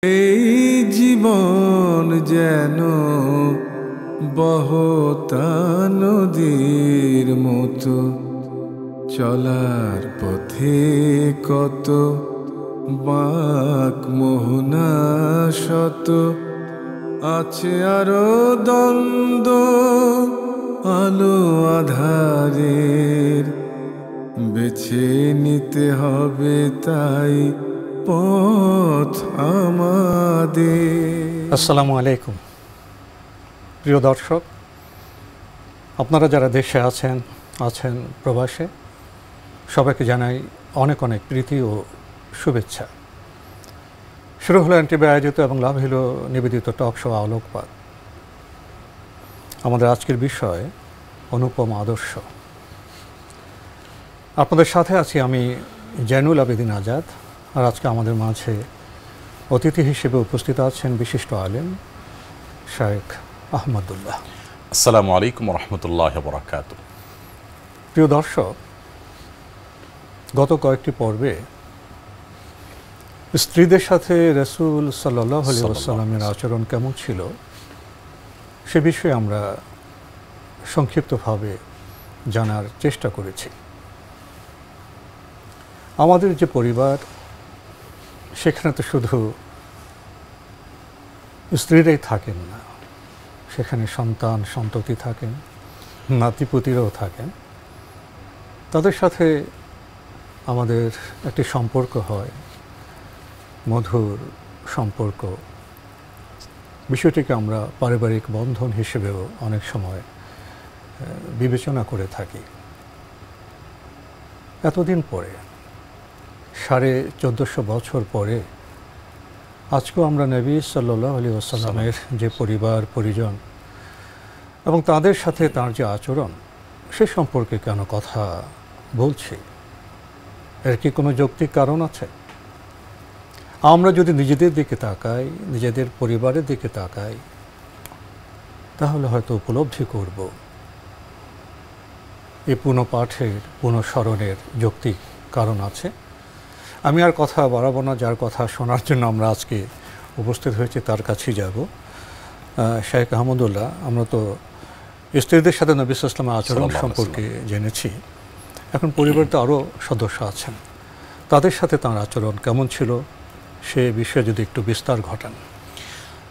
এই জীবন যেন বহতা নদীর মতো, চলার পথে কত বাঁক মোহনা শত, আছে আরো দ্বন্দ্ব আলো আধারের, বেছে নিতে হবে তাই পথ আমাদের। আসসালামু আলাইকুম প্রিয় দর্শক, আপনারা যারা দেশে আছেন প্রবাসে, সবাইকে জানাই অনেক অনেক প্রীতি ও শুভেচ্ছা। শুরু হলো এনটিভি আয়োজিত এবং লাভ হলো নিবেদিত টক শো আলোকপাত। আমাদের আজকের বিষয় অনুপম আদর্শ। আপনাদের সাথে আছি আমি জয়নুল আবেদিন আজাদ। আর আজকে আমাদের মাঝে অতিথি হিসেবে উপস্থিত আছেন বিশিষ্ট আলেম শায়েখ আহমদুল্লাহ। আসসালামু আলাইকুম রহমতুল্লাহ বরাকাত। প্রিয় দর্শক, গত কয়েকটি পর্বে স্ত্রীদের সাথে রাসূল সাল্লাল্লাহু আলাইহি ওয়াসাল্লামের আচরণ কেমন ছিল সে বিষয়ে আমরা সংক্ষিপ্তভাবে জানার চেষ্টা করেছি। আমাদের যে পরিবার, সেখানে তো শুধু স্ত্রীরাই থাকেন না, সেখানে সন্তান সন্ততি থাকেন, নাতিপুতিরাও থাকেন। তাদের সাথে আমাদের একটি সম্পর্ক হয়, মধুর সম্পর্ক। বিষয়টিকে আমরা পারিবারিক বন্ধন হিসেবেও অনেক সময় বিবেচনা করে থাকি। এতদিন পরে, 1450 বছর পরে, আজকেও আমরা নবী সাল্লাল্লাহু আলাইহি ওয়াসাল্লামের যে পরিবার পরিজন এবং তাদের সাথে তার যে আচরণ, সে সম্পর্কে কেন কথা বলছি? এর কি কোনো যৌক্তিক কারণ আছে? আমরা যদি নিজেদের দিকে তাকাই, নিজেদের পরিবারের দিকে তাকাই, তাহলে হয়তো উপলব্ধি করব এই পুনঃপাঠের পুনঃস্মরণের যৌক্তিক কারণ আছে। আমি আর কথা বাড়াবো না, যার কথা শোনার জন্য আমরা আজকে উপস্থিত হয়েছি তার কাছেই যাব। শায়েখ আহমদুল্লাহ, আমরা তো স্ত্রীদের সাথে নবী সাল্লাল্লাহু আলাইহি ওয়াসাল্লামের আচরণ সম্পর্কে জেনেছি। এখন পরিবারে তো আরও সদস্য আছেন, তাদের সাথে তাঁর আচরণ কেমন ছিল সে বিষয়ে যদি একটু বিস্তার ঘটান।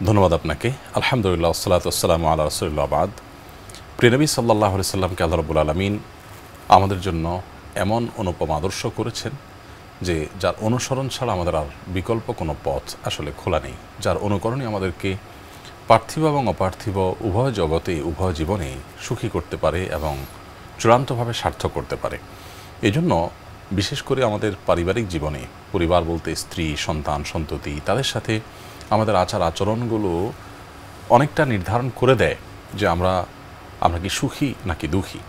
ধন্যবাদ আপনাকে। আলহামদুলিল্লাহ, ওয়াসসালাতু ওয়াসসালামু আলা রাসূলিল্লাহ বাদ। প্রিয় নবী সাল্লাল্লাহু আলাইহি ওয়াসাল্লামকে আল্লাহ রাব্বুল আলামিন আমাদের জন্য এমন অনুপম আদর্শ করেছেন যে যার অনুসরণ ছাড়া আমাদের আর বিকল্প কোনো পথ আসলে খোলা নেই, যার অনুকরণে আমাদেরকে পার্থিব এবং অপার্থিব উভয় জগতে উভয় জীবনে সুখী করতে পারে এবং চূড়ান্তভাবে সার্থক করতে পারে। এজন্য বিশেষ করে আমাদের পারিবারিক জীবনে, পরিবার বলতে স্ত্রী, সন্তান, সন্ততি, তাদের সাথে আমাদের আচার আচরণগুলো অনেকটা নির্ধারণ করে দেয় যে আমরা কি সুখী নাকি দুঃখী।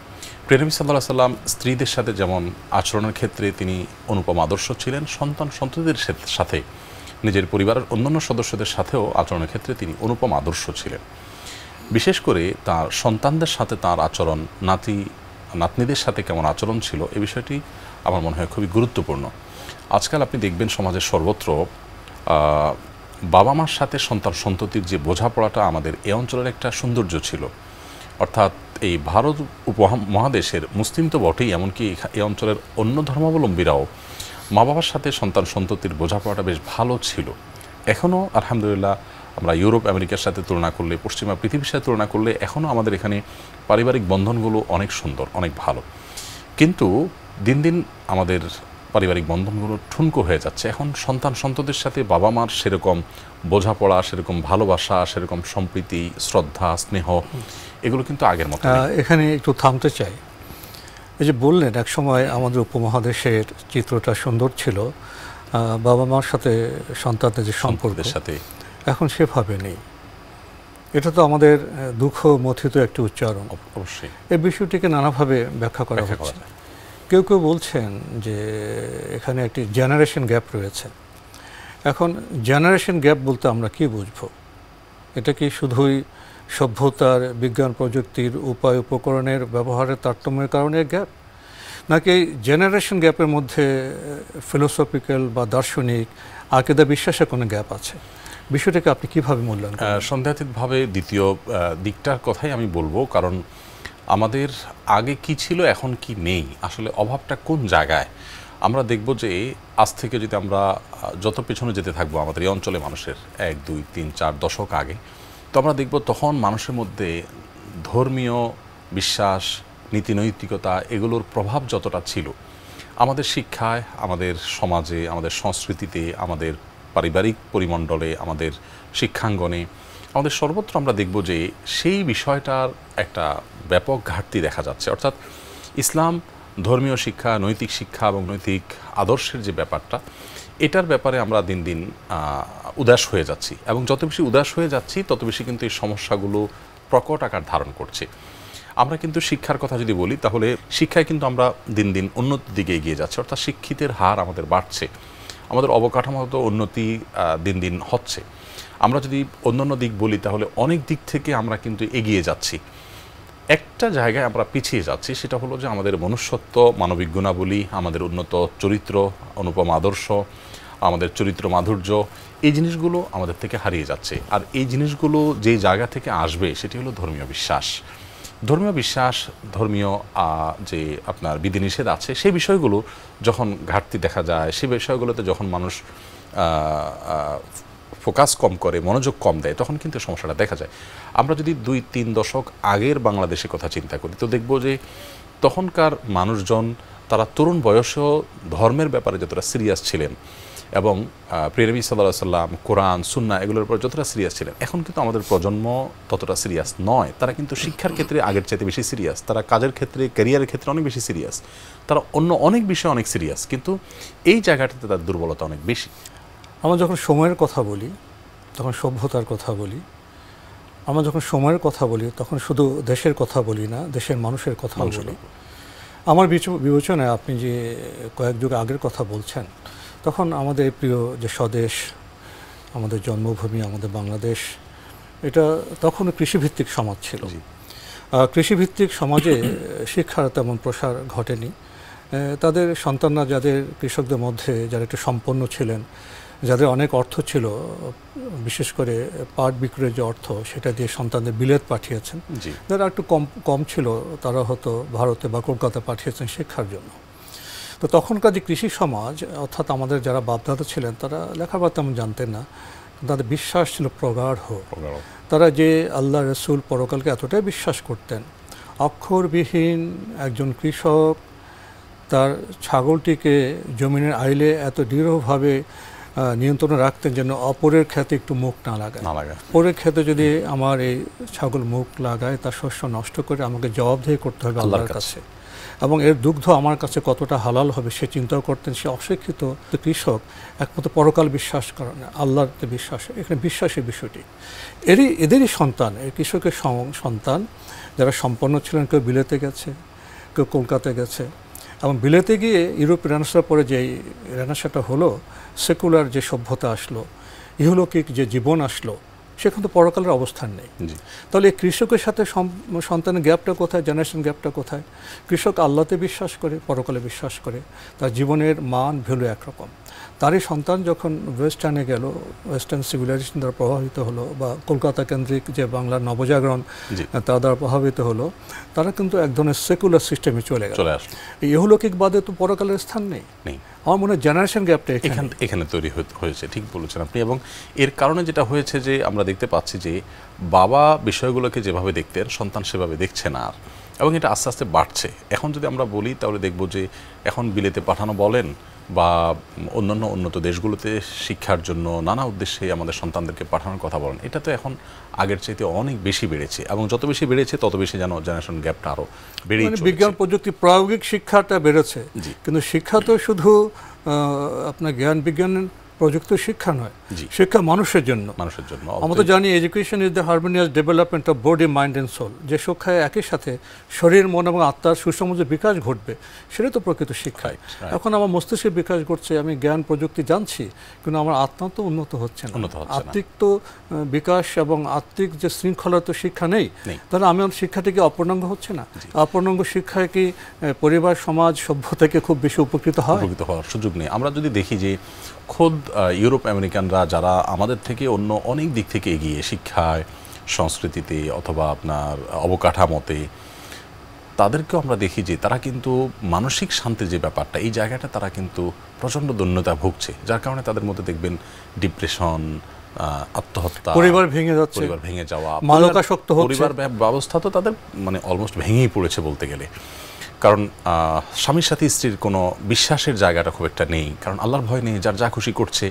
প্রিয় নবী সাল্লাল্লাহু আলাইহি ওয়াসাল্লাম স্ত্রীদের সাথে যেমন আচরণের ক্ষেত্রে তিনি অনুপম আদর্শ ছিলেন, সন্তান সন্ততিদের সাথে, নিজের পরিবারের অন্যান্য সদস্যদের সাথেও আচরণের ক্ষেত্রে তিনি অনুপম আদর্শ ছিলেন। বিশেষ করে তার সন্তানদের সাথে তার আচরণ, নাতনিদের সাথে কেমন আচরণ ছিল, এই বিষয়টি আমার মনে হয় খুবই গুরুত্বপূর্ণ। আজকাল আপনি দেখবেন সমাজের সর্বত্র বাবা মার সাথে সন্তান সন্ততির যে বোঝাপড়াটা আমাদের এই অঞ্চলের একটা সৌন্দর্য ছিল। অর্থাৎ এই ভারত উপমহাদেশের মুসলিম তো বটেই, এমনকি এই অঞ্চলের অন্য ধর্মাবলম্বীরাও মা বাবার সাথে সন্তান সন্ততির বোঝাপড়াটা বেশ ভালো ছিল। এখনও আলহামদুলিল্লাহ আমরা ইউরোপ আমেরিকার সাথে তুলনা করলে, পশ্চিমা পৃথিবীর সাথে তুলনা করলে এখনও আমাদের এখানে পারিবারিক বন্ধনগুলো অনেক সুন্দর, অনেক ভালো। কিন্তু দিন দিন আমাদের পারিবারিক বন্ধনগুলো ঠুনকো হয়ে যাচ্ছে। এখন সন্তান সন্ততির সাথে বাবা মার সেরকম বোঝাপড়া, সেরকম ভালোবাসা, সেরকম সম্প্রীতি, শ্রদ্ধা, স্নেহ, এগুলো কিন্তু আগের মতো। এখানে একটু থামতে চাই। এই যে বললেন এক সময় আমাদের উপমহাদেশের চিত্রটা সুন্দর ছিল, বাবা মার সাথে সন্তানদের যে সম্পর্কের সাথে, এখন সেভাবে নেই। এটা তো আমাদের দুঃখ মথিত একটি উচ্চারণ। অবশ্যই এই বিষয়টিকে নানাভাবে ব্যাখ্যা করা হচ্ছে। কেউ কেউ বলছেন যে এখানে একটি জেনারেশন গ্যাপ রয়েছে। এখন জেনারেশন গ্যাপ বলতে আমরা কি বুঝব? এটা কি শুধুই সভ্যতার, বিজ্ঞান প্রযুক্তির উপায় উপকরণের ব্যবহারের তারতম্যের কারণে গ্যাপ, নাকি জেনারেশন গ্যাপের মধ্যে ফিলোসফিক্যাল বা দার্শনিক আকিদা বিশ্বাসের কোনো গ্যাপ আছে? বিষয়টাকে আপনি কিভাবে মূল্যায়ন করেন? সন্দেহাতীতভাবে দ্বিতীয় দিকটার কথাই আমি বলবো, কারণ আমাদের আগে কি ছিল এখন কি নেই, আসলে অভাবটা কোন জায়গায়। আমরা দেখব যে আজ থেকে যদি আমরা যত পেছনে যেতে থাকবো আমাদের এই অঞ্চলে মানুষের 1, 2, 3, 4 দশক আগে, তো আমরা দেখব তখন মানুষের মধ্যে ধর্মীয় বিশ্বাস, নীতিনৈতিকতা এগুলোর প্রভাব যতটা ছিল আমাদের শিক্ষায়, আমাদের সমাজে, আমাদের সংস্কৃতিতে, আমাদের পারিবারিক পরিমণ্ডলে, আমাদের শিক্ষাঙ্গনে, আমাদের সর্বত্র আমরা দেখব যে সেই বিষয়টার একটা ব্যাপক ঘাটতি দেখা যাচ্ছে। অর্থাৎ ইসলাম ধর্মীয় শিক্ষা, নৈতিক শিক্ষা এবং নৈতিক আদর্শের যে ব্যাপারটা, এটার ব্যাপারে আমরা দিন দিন উদাস হয়ে যাচ্ছি, এবং যত বেশি উদাস হয়ে যাচ্ছি তত বেশি কিন্তু এই সমস্যাগুলো প্রকট আকার ধারণ করছে। আমরা কিন্তু শিক্ষার কথা যদি বলি, তাহলে শিক্ষায় কিন্তু আমরা দিন দিন উন্নতির দিকে এগিয়ে যাচ্ছি, অর্থাৎ শিক্ষিতের হার আমাদের বাড়ছে, আমাদের অবকাঠামোগত উন্নতি দিন দিন হচ্ছে। আমরা যদি অন্যান্য দিক বলি তাহলে অনেক দিক থেকে আমরা কিন্তু এগিয়ে যাচ্ছি। একটা জায়গায় আমরা পিছিয়ে যাচ্ছি, সেটা হলো যে আমাদের মনুষ্যত্ব, মানবিক গুণাবলী, আমাদের উন্নত চরিত্র, অনুপম আদর্শ, আমাদের চরিত্র মাধুর্য, এই জিনিসগুলো আমাদের থেকে হারিয়ে যাচ্ছে। আর এই জিনিসগুলো যে জায়গা থেকে আসবে সেটি হলো ধর্মীয় বিশ্বাস। ধর্মীয় বিশ্বাস, ধর্মীয় যে আপনার বিধিনিষেধ আছে, সেই বিষয়গুলো যখন ঘাটতি দেখা যায়, সেই বিষয়গুলোতে যখন মানুষ ফোকাস কম করে, মনোযোগ কম দেয়, তখন কিন্তু সমস্যাটা দেখা যায়। আমরা যদি 2-3 দশক আগের বাংলাদেশের কথা চিন্তা করি, তো দেখব যে তখনকার মানুষজন তারা তরুণ বয়সেও ধর্মের ব্যাপারে যতটা সিরিয়াস ছিলেন, এবং প্রিয় নবী সাল্লাল্লাহু আলাইহি ওয়াসাল্লাম, কোরআন, সুন্নাহ এগুলোর উপর যতটা সিরিয়াস ছিলেন, এখন কিন্তু আমাদের প্রজন্ম ততটা সিরিয়াস নয়। তারা কিন্তু শিক্ষার ক্ষেত্রে আগের চাইতে বেশি সিরিয়াস, তারা কাজের ক্ষেত্রে, ক্যারিয়ারের ক্ষেত্রে অনেক বেশি সিরিয়াস, তারা অন্য অনেক বিষয়ে অনেক সিরিয়াস, কিন্তু এই জায়গাটাতে তার দুর্বলতা অনেক বেশি। আমরা যখন সময়ের কথা বলি, তখন সভ্যতার কথা বলি। আমরা যখন সময়ের কথা বলি, তখন শুধু দেশের কথা বলি না, দেশের মানুষের কথা বলি। আমার বিবেচনায় আপনি যে কয়েক যুগ আগের কথা বলছেন, তখন আমাদের প্রিয় যে স্বদেশ, আমাদের জন্মভূমি, আমাদের বাংলাদেশ, এটা তখনও কৃষিভিত্তিক সমাজ ছিল। কৃষিভিত্তিক সমাজে শিক্ষার তেমন প্রসার ঘটেনি। তাদের সন্তানরা, যাদের কৃষকদের মধ্যে যারা একটু সম্পন্ন ছিলেন, যাদের অনেক অর্থ ছিল, বিশেষ করে পাট বিক্রয়ের যে অর্থ, সেটা দিয়ে সন্তানদের বিলেত পাঠিয়েছেন। যারা একটু কম ছিল, তারা হয়তো ভারতে বা কলকাতা পাঠিয়েছেন শিক্ষার জন্য। তো তখনকার যে কৃষি সমাজ, অর্থাৎ আমাদের যারা বাপদাদা ছিলেন, তারা লেখাপড়া তেমন জানতেন না, তাদের বিশ্বাস ছিল প্রগাঢ়। তারা যে আল্লাহ রসুল পরকালকে এতটাই বিশ্বাস করতেন, অক্ষরবিহীন একজন কৃষক তার ছাগলটিকে জমিনের আইলে এত দৃঢ়ভাবে নিয়ন্ত্রণে রাখতেন যেন অপরের ক্ষেতে একটু মুখ না লাগায়। পরের ক্ষেতে যদি আমার এই ছাগল মুখ লাগায়, তার শস্য নষ্ট করে আমাকে জবাবদিহি করতে হবে আল্লাহর কাছে, এবং এর দুগ্ধ আমার কাছে কতটা হালাল হবে সে চিন্তাও করতেন। সে অশিক্ষিত কৃষক একমাত্র পরকাল বিশ্বাস করে না, আল্লাহর বিশ্বাস। এখানে বিশ্বাসের বিষয়টি এদেরই সন্তান, এই কৃষকের সন্তান যারা সম্পন্ন ছিলেন, কেউ বিলেতে গেছে, কেউ কলকাতায় গেছে, এবং বিলেতে গিয়ে ইউরোপ রেনেসার পরে যে রেনেসাটা হলো, সেকুলার যে সভ্যতা আসলো, ইহলৌকিক যে জীবন আসলো, সেখানে তো পরকালের অবস্থান নেই। তাহলে এই কৃষকের সাথে সন্তানের গ্যাপটা কোথায়, জেনারেশন গ্যাপটা কোথায়? কৃষক আল্লাহতে বিশ্বাস করে, পরকালে বিশ্বাস করে, তার জীবনের মান ভ্যালু একরকম। তারই সন্তান যখন ওয়েস্টার্নে গেল, ওয়েস্টার্ন সিভিলাইজেশন দ্বারা প্রভাবিত হলো, বা কলকাতা কেন্দ্রিক যে বাংলার নবজাগরণ তার দ্বারা প্রভাবিত হলো, তারা কিন্তু এক ধরনের সেকুলার সিস্টেমে চলে আসলো। ইহলৌকিক বাদে তো পরকালের স্থান নেই। আমার মনে হয় জেনারেশন গ্যাপটা এখানে তৈরি হয়েছে। ঠিক বলেছেন আপনি। এবং এর কারণে যেটা হয়েছে যে আমরা দেখতে পাচ্ছি যে বাবা বিষয়গুলোকে যেভাবে দেখতেন, সন্তান সেভাবে দেখছে না আর, এবং এটা আস্তে আস্তে বাড়ছে। এখন যদি আমরা বলি তাহলে দেখব যে এখন বিলেতে পাঠানো বলেন বা অন্যান্য উন্নত দেশগুলোতে শিক্ষার জন্য নানা উদ্দেশ্যে আমাদের সন্তানদেরকে পাঠানোর কথা বলেন, এটা তো এখন আগের চাইতে অনেক বেশি বেড়েছে, এবং যত বেশি বেড়েছে তত বেশি যেন জেনারেশন গ্যাপটা আরও বেড়েই চলেছে। বিজ্ঞান প্রযুক্তি প্রায়োগিক শিক্ষাটা বেড়েছে, কিন্তু শিক্ষা তো শুধু আপনার জ্ঞান বিজ্ঞান প্রযুক্ত শিক্ষা নয়, শিক্ষা মানুষের জন্য। আমরা তো জানি education is the harmonious development of body, mind and soul. যে শিক্ষায় একই সাথে শরীর, মন এবং আত্মার সুসমুদ্র বিকাশ ঘটবে, সেটাই তো প্রকৃত শিক্ষা। এখন আমার মস্তিষ্কের বিকাশ ঘটছে, আমি জ্ঞান প্রযুক্তি জানছি, কিন্তু আমার আত্মা তো উন্নত হচ্ছে না। আত্মিক তো বিকাশ এবং আত্মিক যে শৃঙ্খলা তো শিক্ষা নেই। তাহলে আমার শিক্ষাটিকে অপূর্ণাঙ্গ হচ্ছে না। অপূর্ণাঙ্গ শিক্ষায় কি পরিবার, সমাজ, সভ্য থেকে খুব বেশি উপকৃত হওয়ার সুযোগ নেই। আমরা যদি দেখি যে খোদ ইউরোপ আমেরিকানরা যারা আমাদের থেকে অন্য অনেক দিক থেকে এগিয়ে, শিক্ষায়, সংস্কৃতিতে অথবা আপনার অবকাঠামোতে, তাদেরকেও আমরা দেখি যে তারা কিন্তু মানসিক শান্তির যে ব্যাপারটা, এই জায়গাটা তারা কিন্তু প্রচণ্ড দৈন্যতা ভুগছে, যার কারণে তাদের মধ্যে দেখবেন ডিপ্রেশন, আত্মহত্যা, পরিবার ভেঙে যাচ্ছে, পরিবার ভেঙে যাওয়া, মাদকাসক্ত হচ্ছে, পরিবার ব্যবস্থা তো তাদের মানে অলমোস্ট ভেঙেই পড়েছে বলতে গেলে। কারণ স্বামীর সাথে স্ত্রীর কোনো বিশ্বাসের জায়গাটা খুব একটা নেই, কারণ আল্লাহর ভয় নেই, যার যা খুশি করছে,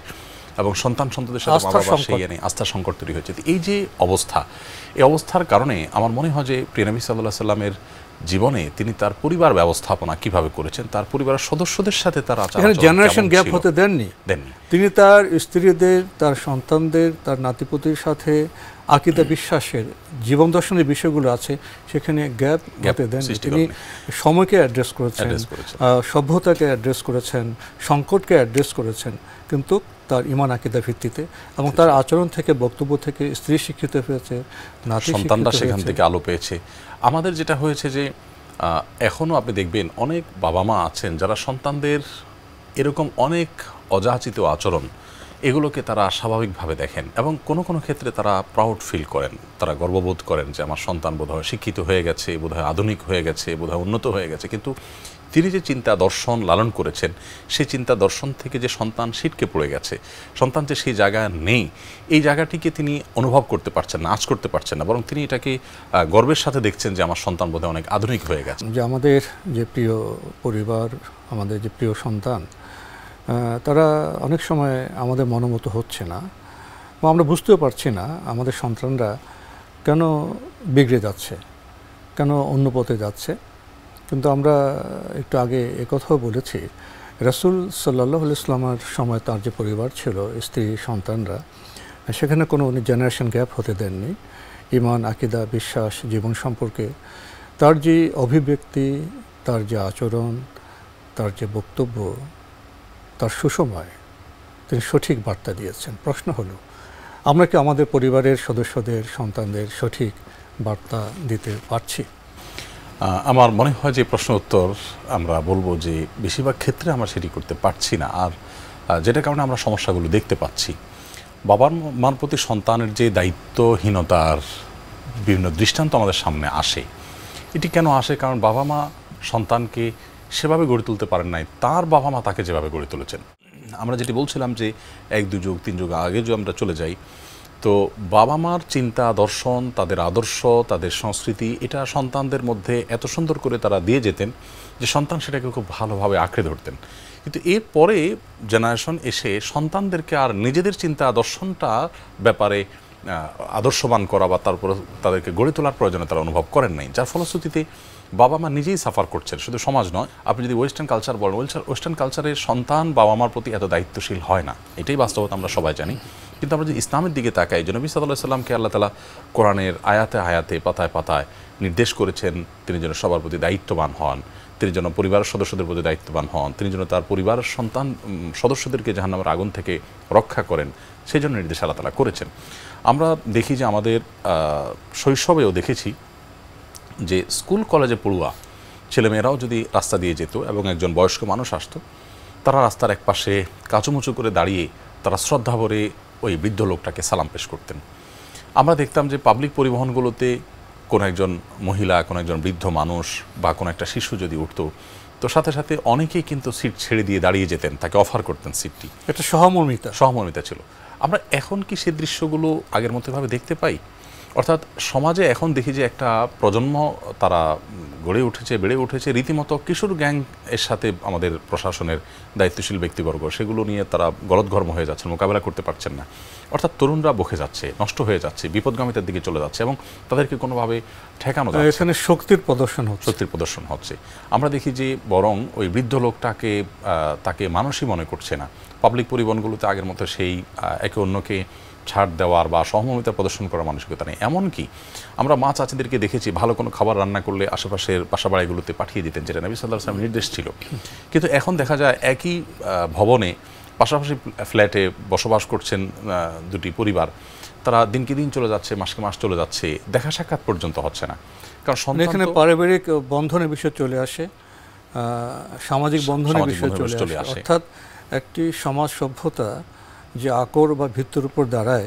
এবং সন্তানদের সাথে মা বাবা সেই নেই, আস্থার সংকট তৈরি হয়েছে। এই যে অবস্থা, এই অবস্থার কারণে আমার মনে হয় যে প্রিয় নবী সাল্লাল্লাহু আলাইহি সাল্লামের জীবনে তিনি তার পরিবার ব্যবস্থাপনা কিভাবে করেছেন, তার পরিবারের সদস্যদের সাথে তার আচরণ, জেনারেশন গ্যাপ হতে দেননি। তিনি তার স্ত্রীদের, তার সন্তানদের, তার নাতিপুতির সাথে আকীদা বিশ্বাসের, জীবন দর্শনের বিষয়গুলো আছে, সেখানে গ্যাপ হতে দেননি। তিনি সময়কে অ্যাড্রেস করেছেন, সভ্যতাকে অ্যাড্রেস করেছেন, সংকটকে অ্যাড্রেস করেছেন, কিন্তু তার ঈমান আকীদা ভিত্তিতে, এবং তার আচরণ থেকে, বক্তব্য থেকে স্ত্রী শিক্ষিত হয়েছে, নাতি সন্তানরা সেখান থেকে আলো পেয়েছে। আমাদের যেটা হয়েছে যে এখনও আপনি দেখবেন অনেক বাবা মা আছেন যারা সন্তানদের এরকম অনেক অযাচিত আচরণ, এগুলোকে তারা স্বাভাবিকভাবে দেখেন, এবং কোনো কোনো ক্ষেত্রে তারা প্রাউড ফিল করেন, তারা গর্ববোধ করেন যে আমার সন্তান বোধহয় শিক্ষিত হয়ে গেছে, বোধহয় আধুনিক হয়ে গেছে, বোধহয় উন্নত হয়ে গেছে। কিন্তু তিনি যে চিন্তা দর্শন লালন করেছেন, সেই চিন্তা দর্শন থেকে যে সন্তান ছিটকে পড়ে গেছে, সন্তান যে সেই জায়গায় নেই, এই জায়গাটিকে তিনি অনুভব করতে পারছেন না, আঁচ করতে পারছেন না, বরং তিনি এটাকে গর্বের সাথে দেখছেন যে আমার সন্তান বোধহয় অনেক আধুনিক হয়ে গেছে। যে আমাদের যে প্রিয় পরিবার, আমাদের যে প্রিয় সন্তান, তারা অনেক সময় আমাদের মনোমতো হচ্ছে না, বা আমরা বুঝতেও পারছি না আমাদের সন্তানরা কেন বিগড়ে যাচ্ছে, কেন অন্য পথে যাচ্ছে। কিন্তু আমরা একটু আগে একথাও বলেছি, রাসূল সাল্লাল্লাহু আলাইহি ওয়াসাল্লামের সময় তার যে পরিবার ছিল, স্ত্রী, সন্তানরা, সেখানে কোনো উনি জেনারেশন গ্যাপ হতে দেননি। ঈমান, আকীদা, বিশ্বাস, জীবন সম্পর্কে তার যে অভিব্যক্তি, তার যে আচরণ, তার যে বক্তব্য, তার সুসময়, তিনি সঠিক বার্তা দিয়েছেন। প্রশ্ন হলো, আমরা কি আমাদের পরিবারের সদস্যদের, সন্তানদের সঠিক বার্তা দিতে পারছি? আমার মনে হয় যে প্রশ্ন উত্তর আমরা বলবো যে বেশিরভাগ ক্ষেত্রে আমরা সেটি করতে পারছি না। আর যেটা কারণে আমরা সমস্যাগুলো দেখতে পাচ্ছি, বাবার মার প্রতি সন্তানের যে দায়িত্বহীনতার বিভিন্ন দৃষ্টান্ত আমাদের সামনে আসে। এটি কেন আসে? কারণ বাবা মা সন্তানকে সেভাবে গড়ে তুলতে পারেন নাই তার বাবা মা তাকে যেভাবে গড়ে তুলেছেন। আমরা যেটি বলছিলাম যে 1-2 যুগ 3 যুগ আগে যদি আমরা চলে যাই, তো বাবা মার চিন্তা দর্শন, তাদের আদর্শ, তাদের সংস্কৃতি, এটা সন্তানদের মধ্যে এত সুন্দর করে তারা দিয়ে যেতেন যে সন্তান সেটাকে খুব ভালোভাবে আঁকড়ে ধরতেন। কিন্তু এরপরে জেনারেশন এসে সন্তানদেরকে আর নিজেদের চিন্তা দর্শনটা ব্যাপারে আদর্শবান করা বা তারপরে তাদেরকে গড়ে তোলার প্রয়োজনে তারা অনুভব করেন নাই, যার ফলশ্রুতিতে বাবা মা নিজেই সাফার করছেন। শুধু সমাজ নয়, আপনি যদি ওয়েস্টার্ন কালচার বলেন, ওয়েস্টার্ন কালচারের সন্তান বাবা মার প্রতি এত দায়িত্বশীল হয় না, এটাই বাস্তবতা, আমরা সবাই জানি। কিন্তু আমরা যদি ইসলামের দিকে তাকাই, যে নবী সাল্লাল্লাহু আলাইহি সাল্লামকে আল্লাহ তাআলা কোরআনের আয়াতে আয়াতে, পাতায় পাতায় নির্দেশ করেছেন তিনি যেন সবার প্রতি দায়িত্ববান হন, তিনি যেন পরিবারের সদস্যদের প্রতি দায়িত্ববান হন, তিনি যেন তার পরিবারের সন্তান সদস্যদেরকে জাহান্নামের আগুন থেকে রক্ষা করেন, সেই জন্য নির্দেশ আল্লাহ তাআলা করেছেন। আমরা দেখি যে আমাদের শৈশবেও দেখেছি যে স্কুল কলেজে পড়ুয়া ছেলেমেয়েরাও যদি রাস্তা দিয়ে যেত এবং একজন বয়স্ক মানুষ আসতো, তারা রাস্তার এক পাশে কাঁচুমুচু করে দাঁড়িয়ে তারা শ্রদ্ধা ভরে ওই বৃদ্ধ লোকটাকে সালাম পেশ করতেন। আমরা দেখতাম যে পাবলিক পরিবহনগুলোতে কোনো একজন মহিলা, কোনো একজন বৃদ্ধ মানুষ বা কোনো একটা শিশু যদি উঠতো, তো সাথে সাথে অনেকেই কিন্তু সিট ছেড়ে দিয়ে দাঁড়িয়ে যেতেন, তাকে অফার করতেন সিটটি। এটা সহমর্মিতা ছিল। আমরা এখন কি সে দৃশ্যগুলো আগের মতোভাবে দেখতে পাই? অর্থাৎ সমাজে এখন দেখি যে একটা প্রজন্ম তারা গড়ে উঠেছে, বেড়ে উঠেছে রীতিমতো কিশোর গ্যাং এর সাথে আমাদের প্রশাসনের দায়িত্বশীল ব্যক্তিবর্গ, সেগুলো নিয়ে তারা গলদঘর্ম হয়ে যাচ্ছেন, মোকাবেলা করতে পারছেন না। অর্থাৎ তরুণরা বকে যাচ্ছে, নষ্ট হয়ে যাচ্ছে, বিপদগামিতার দিকে চলে যাচ্ছে, এবং তাদেরকে কোনোভাবে ঠেকানো যাচ্ছে। এখানে শক্তির প্রদর্শন হচ্ছে। আমরা দেখি যে বরং ওই বৃদ্ধ লোকটাকে তাকে মানুষই মনে করছে না। পাবলিক পরিবহনগুলোতে আগের মতো সেই একে অন্যকে ছাড় দেওয়ার বা সহমর্মিতা প্রদর্শন করার মানসিকতা নেই। এমনকি আমরা মা চাচিদেরকে দেখেছি ভালো কোনো খাবার রান্না করলে আশেপাশের বাসাবাড়িগুলোতে পাঠিয়ে দিতেন, যেটা নবী সাল্লাল্লাহু আলাইহি ওয়াসাল্লামের নির্দেশ ছিল। কিন্তু এখন দেখা যায় একই ভবনে পাশাপাশি ফ্ল্যাটে বসবাস করছেন দুটি পরিবার, তারা দিনকে দিন চলে যাচ্ছে, মাসকে মাস চলে যাচ্ছে, দেখা সাক্ষাৎ পর্যন্ত হচ্ছে না। কারণ এখানে পারিবারিক বন্ধনের বিষয় চলে আসে, সামাজিক বন্ধনের বিষয় চলে আসে। অর্থাৎ একটি সমাজ সভ্যতা যে আকর বা ভিত্তির উপর দাঁড়ায়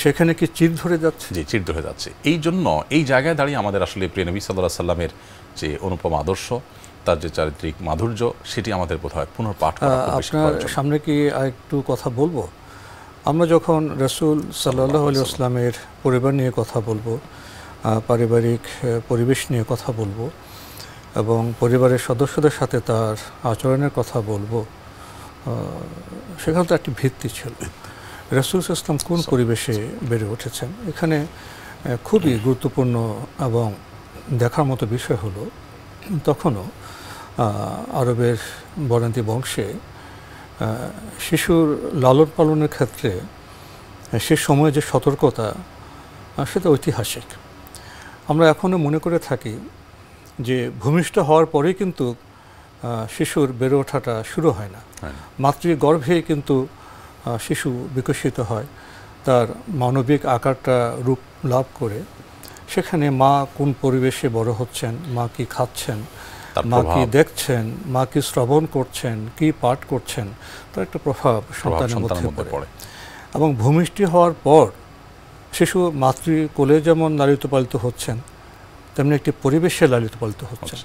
সেখানে কি চির ধরে যাচ্ছে? জি, চির ধরে যাচ্ছে। এই জন্য এই জায়গায় দাঁড়িয়ে আমাদের আসলে প্রিয় নবী সাল্লাল্লাহু আলাইহি সাল্লামের যে অনুপম আদর্শ, তার যে চারিত্রিক মাধুর্য, সেটি আমাদের বোধহয় পুনর্পাঠ করা খুব বেশি প্রয়োজন। আপনার সামনে কি আরেকটু কথা বলবো? আমরা যখন রাসূল সাল্লাল্লাহু আলাইহি ওয়াসাল্লামের পরিবার নিয়ে কথা বলবো, পারিবারিক পরিবেশ নিয়ে কথা বলবো এবং পরিবারের সদস্যদের সাথে তার আচরণের কথা বলবো, সেখানে তো একটি ভিত্তি ছিল। রাসূল সাল্লাল্লাহু আলাইহি ওয়াসাল্লাম কোন পরিবেশে বেড়ে উঠেছেন, এখানে খুবই গুরুত্বপূর্ণ এবং দেখার মতো বিষয় হলো, তখনও আরবের বরেন্দ্রী বংশে শিশুর লালন পালনের ক্ষেত্রে সে সময়ে যে সতর্কতা, সেটা ঐতিহাসিক। আমরা এখনও মনে করে থাকি যে ভূমিষ্ঠ হওয়ার পরেই কিন্তু শিশুর বেড়ে ওঠাটা শুরু হয় না, মাতৃগর্ভেই কিন্তু শিশু বিকশিত হয়, তার মানবিক আকারটা রূপ লাভ করে। সেখানে মা কোন পরিবেশে বড় হচ্ছেন, মা কি খাচ্ছেন, মা কি দেখছেন, মা কি শ্রবণ করছেন, কি পাঠ করছেন, তার একটা প্রভাব সন্তানের মধ্যে পড়ে। এবং ভূমিষ্ঠ হওয়ার পর শিশু মাতৃকোলে যেমন লালিত পালিত হচ্ছেন, তেমনি একটি পরিবেশে লালিত পালিত হচ্ছেন।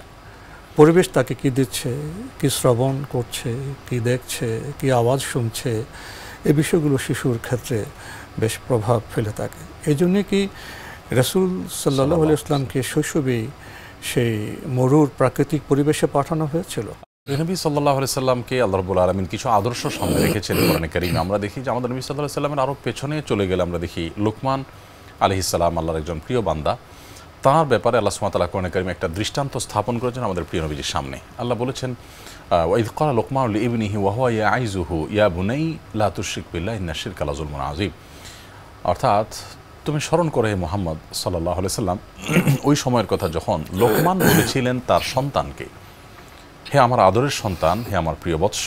পরিবেশ তাকে কি দিচ্ছে, কি শ্রবণ করছে, কি দেখছে, কি আওয়াজ শুনছে, এই বিষয়গুলো শিশুর ক্ষেত্রে বেশ প্রভাব ফেলে থাকে। এই জন্যে কি রাসূল সাল্লাল্লাহু আলাইহি ওয়াসাল্লামকে শৈশবেই সেই মরুর প্রাকৃতিক পরিবেশে পাঠানো হয়েছিল। নবী সাল্লাল্লাহু আলাইহি সাল্লামকে আল্লাহ রাব্বুল আলামিন কিছু আদর্শ সামনে রেখেছেন কোরআনে কারীমে। আমরা দেখি যে আমাদের নবী সাল্লাল্লাহু আলাইহি সাল্লামের আরও পেছনে চলে গেলে আমরা দেখি লুকমান আলাইহিস সালাম, আল্লাহর একজন প্রিয় বান্দা, তার ব্যাপারে আল্লাহ সুবহানাহু ওয়া তাআলা কোরআনে কারীমে একটা দৃষ্টান্ত স্থাপন করেছেন আমাদের প্রিয় নবীজির সামনে। আল্লাহ বলেছেন, ওয়াইদ ক্বালা লুকমানু লিইবনিহি ওয়া হুয়া ইয়াইযুহু ইয়া বুনাই লা তুশরিক বিল্লাহি ইন্নাশ শিরকা লাযুলমুন আযীম। অর্থাৎ তুমি স্মরণ করে হে মুহাম্মদ সাল্লাল্লাহু আলাইহি সাল্লাম, ওই সময়ের কথা যখন লোকমান বলেছিলেন তার সন্তানকে, হে আমার আদরের সন্তান, হে আমার প্রিয় বৎস।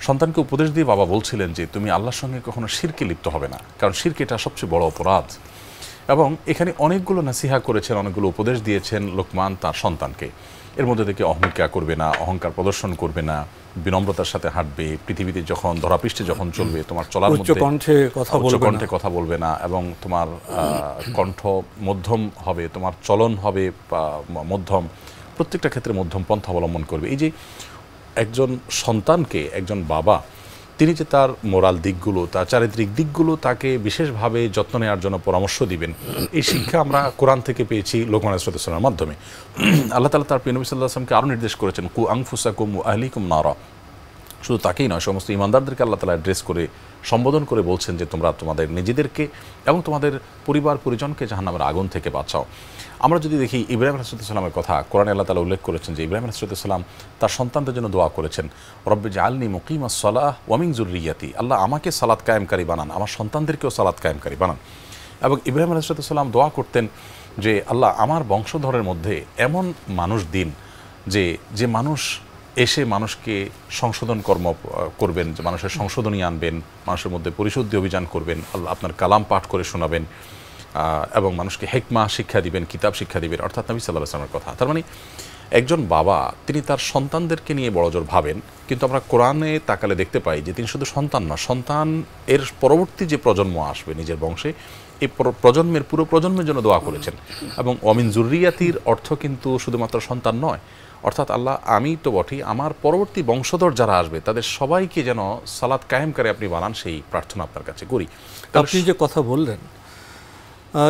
সন্তানকে উপদেশ দিয়ে বাবা বলছিলেন যে তুমি আল্লাহর সঙ্গে কখনো শিরকে লিপ্ত হবে না, কারণ শিরক এটা সবচেয়ে বড় অপরাধ। এবং এখানে অনেকগুলো নাসিহা করেছেন, অনেকগুলো উপদেশ দিয়েছেন লোকমান তার সন্তানকে। এর মধ্যে থেকে অহমিকা করবে না, অহংকার প্রদর্শন করবে না, বিনম্রতার সাথে হাঁটবে, পৃথিবীতে যখন ধরাপৃষ্ঠে যখন চলবে তোমার চলার মধ্যে উচ্চ কণ্ঠে কথা বলবে না, এবং তোমার কণ্ঠ মধ্যম হবে, তোমার চলন হবে মধ্যম, প্রত্যেকটা ক্ষেত্রে মধ্যম পন্থা অবলম্বন করবে। এই যে একজন সন্তানকে একজন বাবা, তিনি যে তার মোরাল দিকগুলো, তার চারিত্রিক দিকগুলো তাকে বিশেষভাবে যত্ন নেওয়ার জন্য পরামর্শ দিবেন, এই শিক্ষা আমরা কোরআন থেকে পেয়েছি লোকমান আলাইহিস সালামের মাধ্যমে। আল্লাহ তাআলা তার প্রিয় নবী সাল্লাল্লাহু আলাইহি ওয়াসাল্লামকে আরও নির্দেশ করেছেন, কু আনফুসাকুম ওয়া আহলিকুম নারা। শুধু তাকেই নয়, সমস্ত ঈমানদারদেরকে আল্লাহ তাআলা অ্যাড্রেস করে, সম্বোধন করে বলছেন যে তোমরা তোমাদের নিজেদেরকে এবং তোমাদের পরিবার পরিজনকে জাহান্নামের আগুন থেকে বাঁচাও। আমরা যদি দেখি ইব্রাহিম আলাইহিস সালামের কথা, কোরআনে আল্লাহ তাআলা উল্লেখ করেছেন যে ইব্রাহিম আলাইহিস সালাম তার সন্তানদের জন্য দোয়া করেছেন, রব্বি জাআলনি মুকিমাস সালাহ ওয়া মিন যুররিয়াতি, আল্লাহ আমাকে সালাত কায়েমকারী বানান, আমার সন্তানদেরকেও সালাত কায়েমকারী বানান। এবং ইব্রাহিম আলাইহিস সালাম দোয়া করতেন যে আল্লাহ আমার বংশধরের মধ্যে এমন মানুষ দিন যে মানুষ এসে মানুষকে সংশোধন কর্ম করবেন, যে মানুষের সংশোধনী আনবেন, মানুষের মধ্যে পরিশুদ্ধি অভিযান করবেন, আল্লাহ আপনার কালাম পাঠ করে শোনাবেন এবং মানুষকে হেকমা শিক্ষা দিবেন, কিতাব শিক্ষা দিবেন, অর্থাৎ নবী সাল্লাল্লাহু আলাইহি ওয়াসাল্লামের কথা। তার মানে একজন বাবা তিনি তার সন্তানদেরকে নিয়ে বড়জোর ভাবেন, কিন্তু আমরা কোরআনে তাকালে দেখতে পাই যে তিনি শুধু সন্তান না, সন্তান এর পরবর্তী যে প্রজন্ম আসবে নিজের বংশে, এই প্রজন্মের পুরো প্রজন্মের জন্য দোয়া করেছেন। এবং ওয়ামিন যুররিয়াতির অর্থ কিন্তু শুধুমাত্র সন্তান নয়, অর্থাৎ আল্লাহ আমি তো বটেই, আমার পরবর্তী বংশধর যারা আসবে তাদের সবাইকে যেন সালাত কায়েম করে আপনি বানান, সেই প্রার্থনা আপনার কাছে করি। আপনি যে কথা বললেন,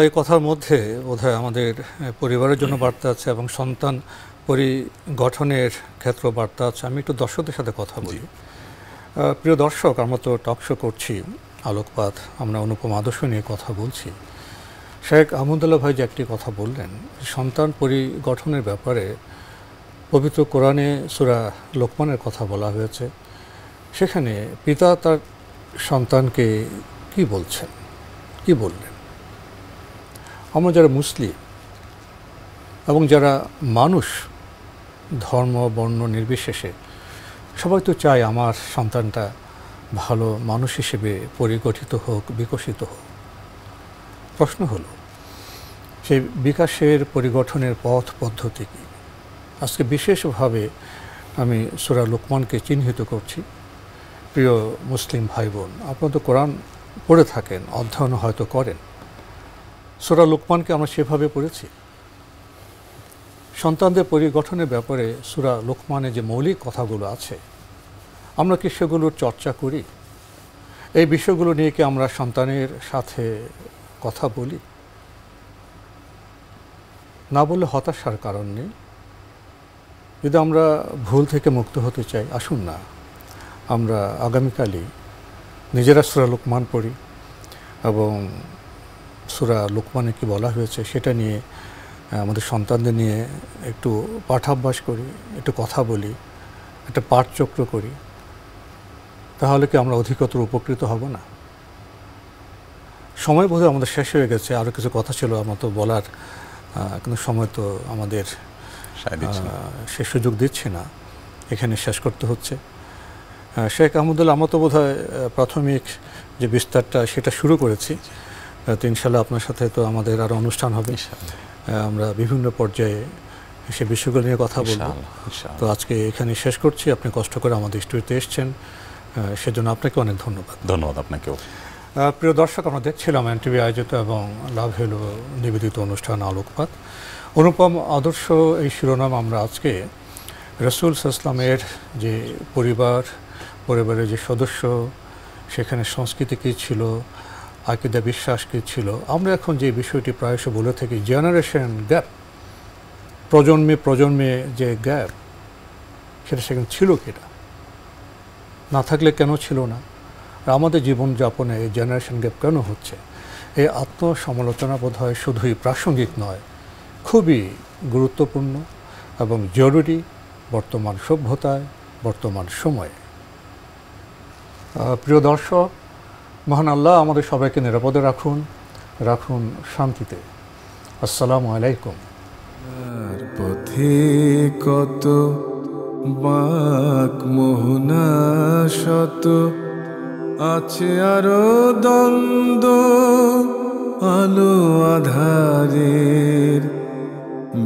এই কথার মধ্যে বোধহয় আমাদের পরিবারের জন্য বার্তা আছে এবং সন্তান পরিগঠনের ক্ষেত্রে বার্তা আছে। আমি একটু দর্শকদের সাথে কথা বলি। প্রিয় দর্শক, আমরা তো টকশো করছি আলোকপাত, আমরা অনুপম আদর্শ নিয়ে কথা বলছি। শেখ আহমদুল্লাহ ভাই যে একটি কথা বললেন, সন্তান পরিগঠনের ব্যাপারে পবিত্র কোরআনে সূরা লোকমানের কথা বলা হয়েছে। সেখানে পিতা তার সন্তানকে কি বলছেন, কি বললেন? আমরা যারা মুসলিম এবং যারা মানুষ, ধর্ম বর্ণ নির্বিশেষে সবাই তো চায় আমার সন্তানটা ভালো মানুষ হিসেবে পরিগঠিত হোক, বিকশিত হোক। প্রশ্ন হলো সেই বিকাশের পরিগঠনের পথ পদ্ধতি কী? আজকে বিশেষভাবে আমি সূরা লোকমানকে চিহ্নিত করছি, প্রিয় মুসলিম ভাই বোন, আপনারা তো কোরআন পড়ে থাকেন, অধ্যয়ন হয়তো করেন। সূরা লুকমানকে আমরা সেভাবে পড়েছি। সন্তানদের পরিগঠনের ব্যাপারে সূরা লুকমানে যে মৌলিক কথাগুলো আছে, আমরা কি সেগুলোর চর্চা করি? এই বিষয়গুলো নিয়ে কি আমরা সন্তানের সাথে কথা বলি? না বললে হতাশার কারণ নেই। যদি আমরা ভুল থেকে মুক্ত হতে চাই, আসুন না আমরা আগামীকালই নিজেরা সূরা লুকমান পড়ি এবং সূরা লুকমানে কি বলা হয়েছে সেটা নিয়ে আমাদের সন্তানদের নিয়ে একটু পাঠাভ্যাস করি, একটু কথা বলি, একটা পাঠচক্র করি। তাহলে কি আমরা অধিকতর উপকৃত হব না? সময় বোধহয় আমাদের শেষ হয়ে গেছে। আরও কিছু কথা ছিল আমার তো বলার, কিন্তু সময় তো আমাদের সে সুযোগ দিচ্ছে না, এখানে শেষ করতে হচ্ছে। শেখ আহমদুল্লাহ, আমরা তো বোধহয় প্রাথমিক যে বিস্তারটা সেটা শুরু করেছি। তো ইনশাল্লাহ আপনার সাথে তো আমাদের আরও অনুষ্ঠান হবে, আমরা বিভিন্ন পর্যায়ে সে বিষয়গুলো নিয়ে কথা বলব। তো আজকে এখানে শেষ করছি। আপনি কষ্ট করে আমাদের স্টুডিওতে এসেছেন, সেজন্য আপনাকে অনেক ধন্যবাদ। ধন্যবাদ আপনাকেও। প্রিয় দর্শক, আমরা দেখছিলাম এনটিভি আয়োজিত এবং লাভ হেলো নিবেদিত অনুষ্ঠান আলোকপাত। অনুপম আদর্শ এই শিরোনাম আমরা আজকে রাসূল সাল্লাল্লাহু আলাইহি ওয়াসাল্লামের যে পরিবারের যে সদস্য, সেখানে সংস্কৃতি কী ছিল, আকীদা বিশ্বাস কী ছিল, আমরা এখন যে বিষয়টি প্রায়শ বলে থাকি জেনারেশন গ্যাপ, প্রজন্মে যে গ্যাপ, সেটা সেখানে ছিল কিনা, না থাকলে কেন ছিল না, আর আমাদের জীবনযাপনে এই জেনারেশন গ্যাপ কেন হচ্ছে, এই আত্মসমালোচনা বোধ হয় শুধুই প্রাসঙ্গিক নয়, খুবই গুরুত্বপূর্ণ এবং জরুরি বর্তমান সভ্যতায়, বর্তমান সময়ে। প্রিয় দর্শক, মহান আল্লাহ আমাদের সবাইকে নিরাপদে রাখুন শান্তিতে। আসসালামু আলাইকুম। পথে কত বাক মোহনা শত, আছে আরো দ্বন্দ্ব আলো আধারের,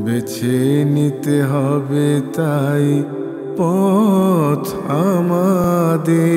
বেছে নিতে হবে তাই পথ আমাদের।